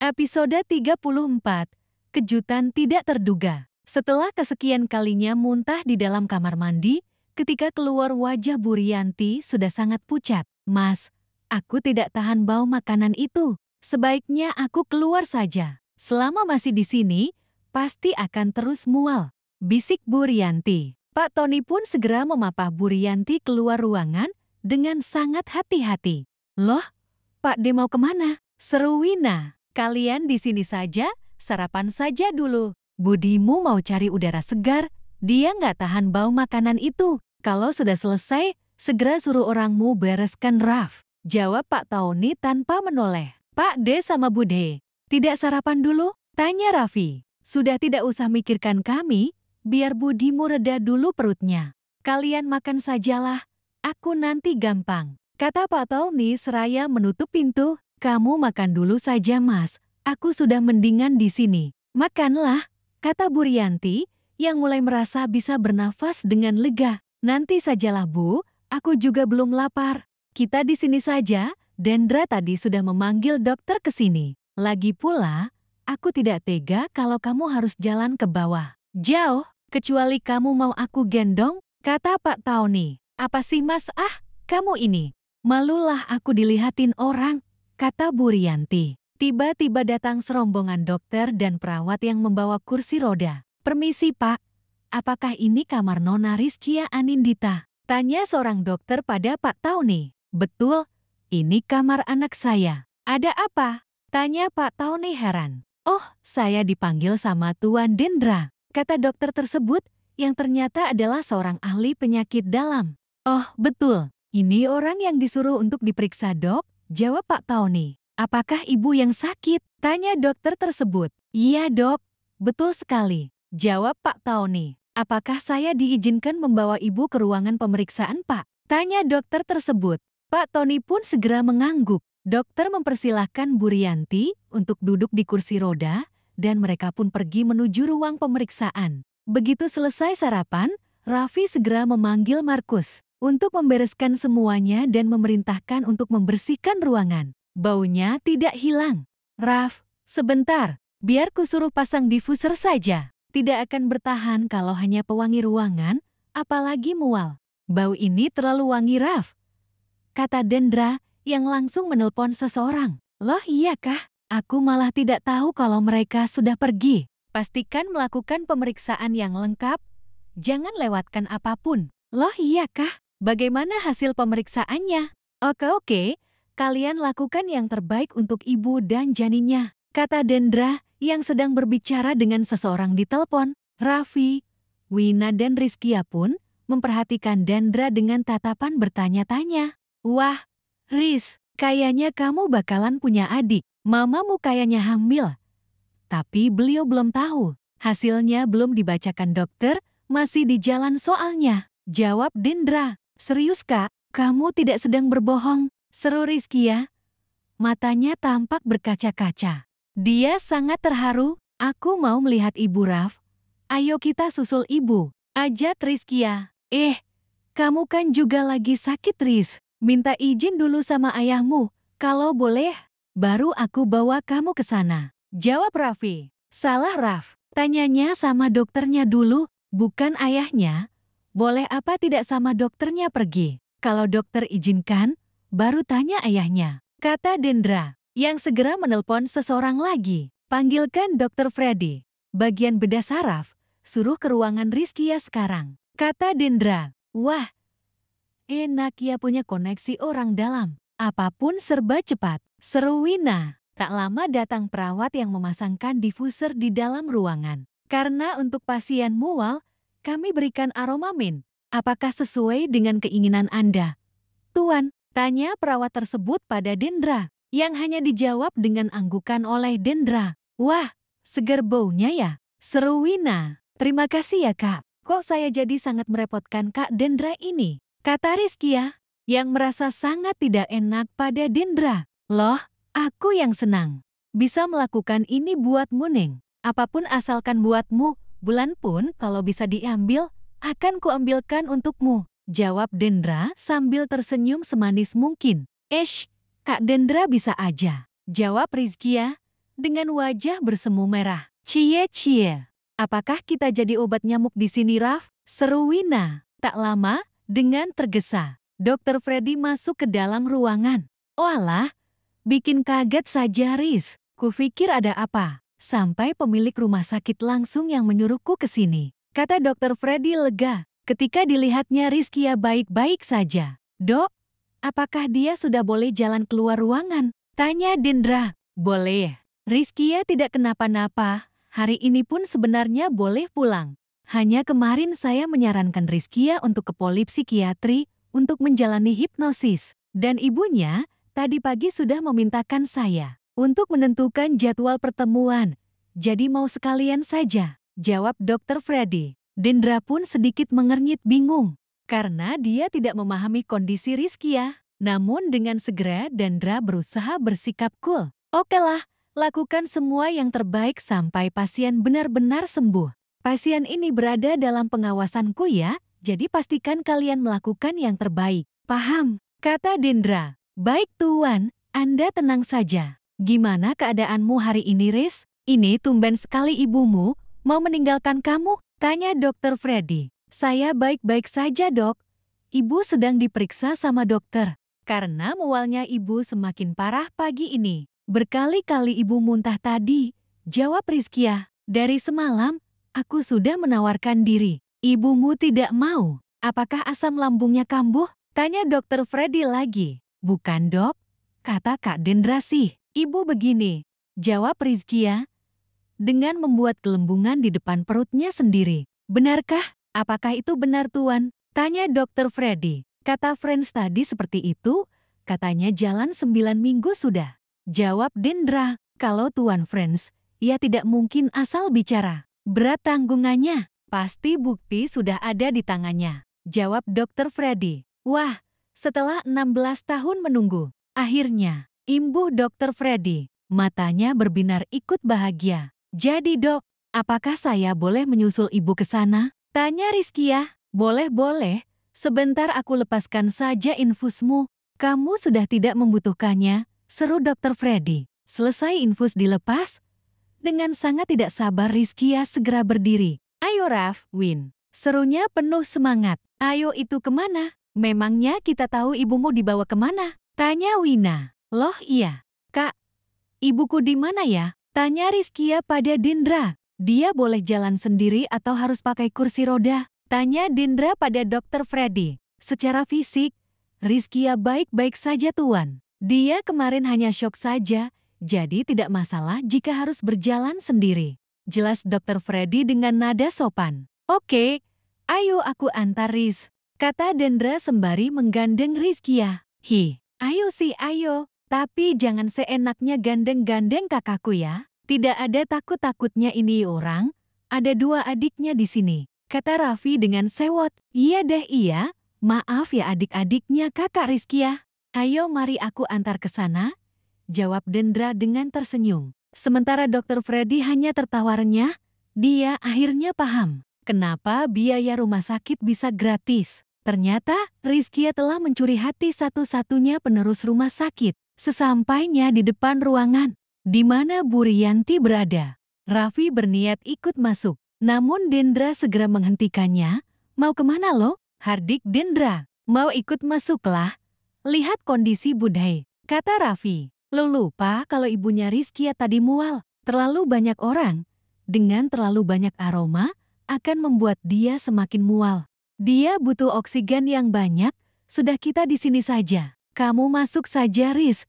Episode 34, Kejutan Tidak Terduga. Setelah kesekian kalinya muntah di dalam kamar mandi, ketika keluar wajah Bu Rianti sudah sangat pucat. "Mas, aku tidak tahan bau makanan itu. Sebaiknya aku keluar saja. Selama masih di sini, pasti akan terus mual," bisik Bu Rianti. Pak Tony pun segera memapah Bu Rianti keluar ruangan dengan sangat hati-hati. "Loh, Pak De mau kemana?" seru Wina. "Kalian di sini saja, sarapan saja dulu. Budimu mau cari udara segar, dia nggak tahan bau makanan itu. Kalau sudah selesai, segera suruh orangmu bereskan Raf," jawab Pak Tony tanpa menoleh. "Pak De sama Bude, tidak sarapan dulu?" tanya Raffi. "Sudah tidak usah mikirkan kami, biar Budimu reda dulu perutnya. Kalian makan sajalah, aku nanti gampang," kata Pak Tony seraya menutup pintu. "Kamu makan dulu saja, Mas. Aku sudah mendingan di sini." "Makanlah," kata Bu Rianti, yang mulai merasa bisa bernafas dengan lega. "Nanti sajalah, Bu. Aku juga belum lapar. Kita di sini saja. Dendra tadi sudah memanggil dokter ke sini. Lagi pula, aku tidak tega kalau kamu harus jalan ke bawah. Jauh, kecuali kamu mau aku gendong," kata Pak Tony. "Apa sih, Mas? Kamu ini. Malulah aku dilihatin orang," kata Bu Rianti. Tiba-tiba datang serombongan dokter dan perawat yang membawa kursi roda. "Permisi, Pak. Apakah ini kamar Nona Rizkia Anindita?" tanya seorang dokter pada Pak Tony. "Betul, ini kamar anak saya." "Ada apa?" tanya Pak Tony heran. "Oh, saya dipanggil sama Tuan Dendra," kata dokter tersebut, yang ternyata adalah seorang ahli penyakit dalam. "Oh, betul. Ini orang yang disuruh untuk diperiksa, Dok," jawab Pak Tony. "Apakah ibu yang sakit?" tanya dokter tersebut. "Iya, Dok. Betul sekali," jawab Pak Tony. "Apakah saya diizinkan membawa ibu ke ruangan pemeriksaan, Pak?" tanya dokter tersebut. Pak Tony pun segera mengangguk. Dokter mempersilahkan Bu Rianti untuk duduk di kursi roda, dan mereka pun pergi menuju ruang pemeriksaan. Begitu selesai sarapan, Raffi segera memanggil Markus untuk membereskan semuanya dan memerintahkan untuk membersihkan ruangan. Baunya tidak hilang. "Raf, sebentar, biar kusuruh pasang diffuser saja. Tidak akan bertahan kalau hanya pewangi ruangan, apalagi mual. Bau ini terlalu wangi, Raf," kata Dendra yang langsung menelpon seseorang. "Loh, iyakah? Aku malah tidak tahu kalau mereka sudah pergi. Pastikan melakukan pemeriksaan yang lengkap, jangan lewatkan apapun." "Loh, iyakah? Bagaimana hasil pemeriksaannya?" Oke. Kalian lakukan yang terbaik untuk ibu dan janinnya," kata Dendra yang sedang berbicara dengan seseorang di telepon. Raffi, Wina dan Rizkia pun memperhatikan Dendra dengan tatapan bertanya-tanya. "Wah, Riz, kayaknya kamu bakalan punya adik. Mamamu kayaknya hamil." Tapi beliau belum tahu. Hasilnya belum dibacakan dokter, masih di jalan soalnya, jawab Dendra. "Serius, Kak? Kamu tidak sedang berbohong?" seru Rizkia. Matanya tampak berkaca-kaca. Dia sangat terharu. "Aku mau melihat Ibu, Raf. Ayo kita susul Ibu," ajak Rizkia. Kamu kan juga lagi sakit, Riz. Minta izin dulu sama ayahmu. Kalau boleh, baru aku bawa kamu ke sana," jawab Raffi. "Salah, Raf. Tanyanya sama dokternya dulu, bukan ayahnya. Boleh apa tidak sama dokternya pergi? Kalau dokter izinkan, baru tanya ayahnya," kata Dendra, yang segera menelpon seseorang lagi. "Panggilkan Dokter Freddy. Bagian bedah saraf, suruh ke ruangan Rizkia sekarang," kata Dendra. Wah, enak ya punya koneksi orang dalam. Apapun serba cepat, seru Wina. Tak lama datang perawat yang memasangkan diffuser di dalam ruangan. "Karena untuk pasien mual, kami berikan Aromamin. Apakah sesuai dengan keinginan Anda, Tuan?" tanya perawat tersebut pada Dendra, yang hanya dijawab dengan anggukan oleh Dendra. "Wah, segar baunya ya," seru Wina. "Terima kasih ya, Kak. Kok saya jadi sangat merepotkan Kak Dendra ini?" kata Rizkia, yang merasa sangat tidak enak pada Dendra. "Loh, aku yang senang. Bisa melakukan ini buatmu, Neng. Apapun asalkan buatmu, bulan pun kalau bisa diambil, akan kuambilkan untukmu," jawab Dendra sambil tersenyum semanis mungkin. Kak Dendra bisa aja," jawab Rizkia dengan wajah bersemu merah. Cie. Apakah kita jadi obat nyamuk di sini, Raf? Seru Wina. Tak lama, dengan tergesa, Dr. Freddy masuk ke dalam ruangan. Oalah, bikin kaget saja, Riz. Kupikir ada apa. Sampai pemilik rumah sakit langsung yang menyuruhku ke sini. Kata Dr. Freddy lega ketika dilihatnya Rizkia baik-baik saja. Dok, apakah dia sudah boleh jalan keluar ruangan? Tanya Dendra. Boleh. Rizkia tidak kenapa-napa. Hari ini pun sebenarnya boleh pulang. Hanya kemarin saya menyarankan Rizkia untuk ke polipsikiatri untuk menjalani hipnosis. Dan ibunya tadi pagi sudah memintakan saya untuk menentukan jadwal pertemuan. Jadi mau sekalian saja, jawab Dr. Freddy. Dendra pun sedikit mengernyit bingung karena dia tidak memahami kondisi Rizkia. Namun dengan segera Dendra berusaha bersikap cool. Okelah, lakukan semua yang terbaik sampai pasien benar-benar sembuh. Pasien ini berada dalam pengawasanku ya, jadi pastikan kalian melakukan yang terbaik. Paham? Kata Dendra. Baik Tuan, Anda tenang saja. Gimana keadaanmu hari ini, Riz? Ini tumben sekali ibumu mau meninggalkan kamu? Tanya Dr. Freddy. Saya baik-baik saja, Dok. Ibu sedang diperiksa sama dokter. Karena mualnya ibu semakin parah pagi ini. Berkali-kali ibu muntah tadi. Jawab Rizkia. Dari semalam, aku sudah menawarkan diri. Ibumu tidak mau. Apakah asam lambungnya kambuh? Tanya Dr. Freddy lagi. Bukan, Dok. Kata Kak Dendra sih. Ibu begini. Jawab Rizkia dengan membuat gelembungan di depan perutnya sendiri. Benarkah? Apakah itu benar, Tuan? Tanya Dr. Freddy. Kata Friends tadi seperti itu, katanya jalan 9 minggu sudah. Jawab Dendra. Kalau Tuan Friends, ia tidak mungkin asal bicara. Berat tanggungannya. Pasti bukti sudah ada di tangannya. Jawab Dr. Freddy. Wah, setelah 16 tahun menunggu, akhirnya, imbuh Dr. Freddy. Matanya berbinar ikut bahagia. Jadi Dok, apakah saya boleh menyusul ibu ke sana? Tanya Rizkia. Boleh. Sebentar aku lepaskan saja infusmu. Kamu sudah tidak membutuhkannya, seru Dr. Freddy. Selesai infus dilepas, dengan sangat tidak sabar Rizkia segera berdiri. Ayo Raf, Win. Serunya penuh semangat. Ayo itu kemana? Memangnya kita tahu ibumu dibawa kemana? Tanya Wina. Loh iya. Kak, ibuku di mana ya? Tanya Rizkia pada Dendra. Dia boleh jalan sendiri atau harus pakai kursi roda? Tanya Dendra pada Dr. Freddy. Secara fisik, Rizkia baik-baik saja Tuan. Dia kemarin hanya syok saja, jadi tidak masalah jika harus berjalan sendiri. Jelas Dr. Freddy dengan nada sopan. Oke, ayo aku antar Riz. Kata Dendra sembari menggandeng Rizkia. Ayo sih ayo. Tapi jangan seenaknya gandeng-gandeng kakakku ya. Tidak ada takut-takutnya ini orang. Ada 2 adiknya di sini. Kata Raffi dengan sewot. Iya deh iya. Maaf ya adik-adiknya kakak Rizkia. Ayo mari aku antar ke sana. Jawab Dendra dengan tersenyum. Sementara Dr. Freddy hanya tertawa renyah. Dia akhirnya paham. Kenapa biaya rumah sakit bisa gratis. Ternyata Rizkia telah mencuri hati satu-satunya penerus rumah sakit. Sesampainya di depan ruangan, di mana Bu Rianti berada, Raffi berniat ikut masuk. Namun Dendra segera menghentikannya. Mau kemana lo? Hardik Dendra. Mau ikut masuklah. Lihat kondisi Budhe, kata Raffi. Lo lupa kalau ibunya Rizkia tadi mual. Terlalu banyak orang. Dengan terlalu banyak aroma, akan membuat dia semakin mual. Dia butuh oksigen yang banyak. Sudah kita di sini saja. Kamu masuk saja, Riz.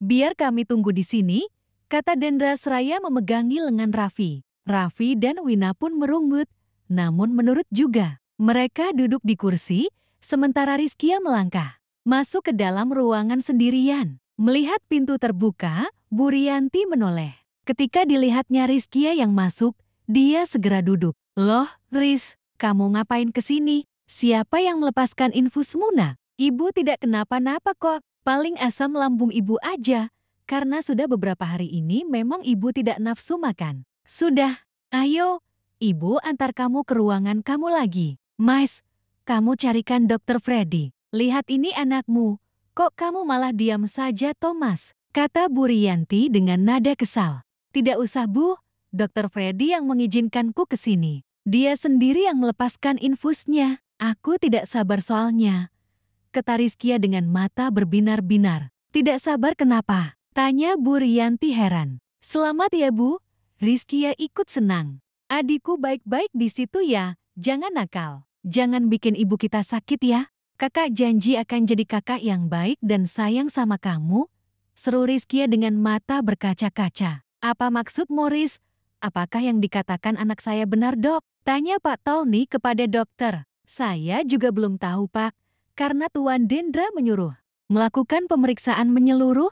Biar kami tunggu di sini, kata Dendra seraya memegangi lengan Raffi. Raffi dan Wina pun merungut. Namun menurut juga, mereka duduk di kursi, sementara Rizkia melangkah masuk ke dalam ruangan sendirian. Melihat pintu terbuka, Bu Rianti menoleh. Ketika dilihatnya Rizkia yang masuk, dia segera duduk. Loh, Riz, kamu ngapain ke sini? Siapa yang melepaskan infusmu nak? Ibu tidak kenapa-napa kok, paling asam lambung ibu aja. Karena sudah beberapa hari ini memang ibu tidak nafsu makan. Sudah, ayo, ibu antar kamu ke ruangan kamu lagi. Mas, kamu carikan Dr. Freddy. Lihat ini anakmu. Kok kamu malah diam saja, Thomas? kata Bu Rianti dengan nada kesal. Tidak usah Bu, Dokter Freddy yang mengizinkanku ke sini. Dia sendiri yang melepaskan infusnya. Aku tidak sabar soalnya, kata Rizkia dengan mata berbinar-binar. Tidak sabar kenapa? Tanya Bu Rianti heran. Selamat ya Bu, Rizkia ikut senang. Adikku baik-baik di situ ya, jangan nakal. Jangan bikin ibu kita sakit ya. Kakak janji akan jadi kakak yang baik dan sayang sama kamu, seru Rizkia dengan mata berkaca-kaca. Apa maksud Morris? Apakah yang dikatakan anak saya benar dok? Tanya Pak Tony kepada dokter. Saya juga belum tahu Pak, karena Tuan Dendra menyuruh melakukan pemeriksaan menyeluruh.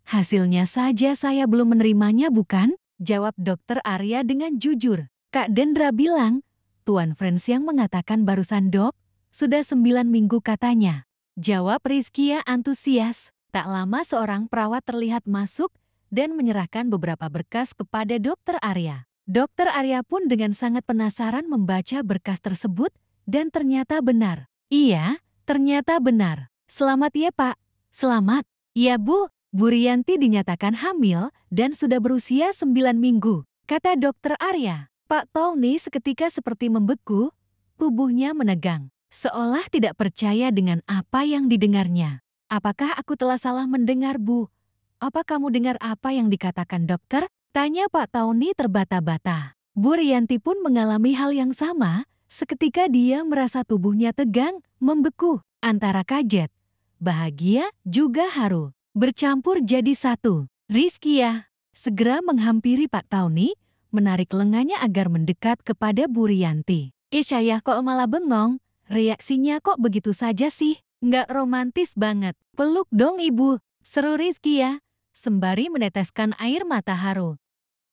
Hasilnya saja saya belum menerimanya bukan? Jawab dokter Arya dengan jujur. Kak Dendra bilang, Tuan Frans yang mengatakan barusan dok, sudah 9 minggu katanya. Jawab Rizkia antusias. Tak lama seorang perawat terlihat masuk dan menyerahkan beberapa berkas kepada Dokter Arya. Dokter Arya pun dengan sangat penasaran membaca berkas tersebut dan ternyata benar. Iya, ternyata benar. Selamat ya Pak. Selamat. Ya Bu, Bu Rianti dinyatakan hamil dan sudah berusia 9 minggu, kata Dokter Arya. Pak Tony seketika seperti membeku, tubuhnya menegang, seolah tidak percaya dengan apa yang didengarnya. Apakah aku telah salah mendengar Bu? Apa kamu dengar apa yang dikatakan dokter? Tanya Pak Tony terbata-bata. Bu Rianti pun mengalami hal yang sama, seketika dia merasa tubuhnya tegang, membeku, antara kaget, bahagia, juga haru, bercampur jadi satu. Rizkia segera menghampiri Pak Tony, menarik lengannya agar mendekat kepada Bu Rianti. Saya kok malah bengong, reaksinya kok begitu saja sih? Nggak romantis banget. Peluk dong ibu, seru Rizkia, sembari meneteskan air mata haru.